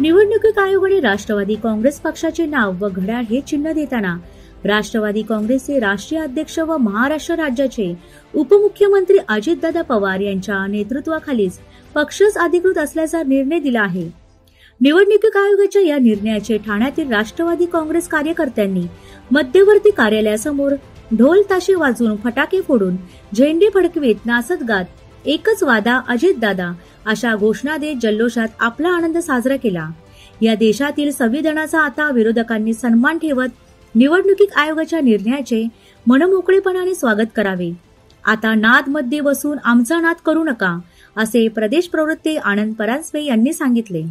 निवडणूक आयोगाने राष्ट्रवादी काँग्रेस पक्षाचे नाव व घड्याळ हे चिन्ह देताना राष्ट्रवादी काँग्रेसचे राष्ट्रीय अध्यक्ष व महाराष्ट्र राज्याचे उपमुख्यमंत्री अजितदादा पवार यांच्या नेतृत्वाखालीच पक्षच अधिकृत असल्याचा निर्णय दिला आहे। निवडणूक आयोगाच्या या निर्णयाचे ठाण्यातील राष्ट्रवादी काँग्रेस कार्यकर्त्यांनी मध्यवर्ती कार्यालयासमोर ढोल ताशे वाजवून फटाके फोडून झेंडे फडकवीत नाचत गात एकच वादा अजितदादा अशा घोषणा देत जल्लोषात आपला आनंद साजरा केला। या देशातील संविधानाचा आता विरोधकांनी सन्मान ठेवत निवडणूक आयोगाच्या निर्णयाचे मनमोकळेपणाने स्वागत करावे। आता नाद मध्ये बसून आमचा नाद करू नका असे प्रदेश प्रवक्ते आनंद परांजपे यांनी सांगितले।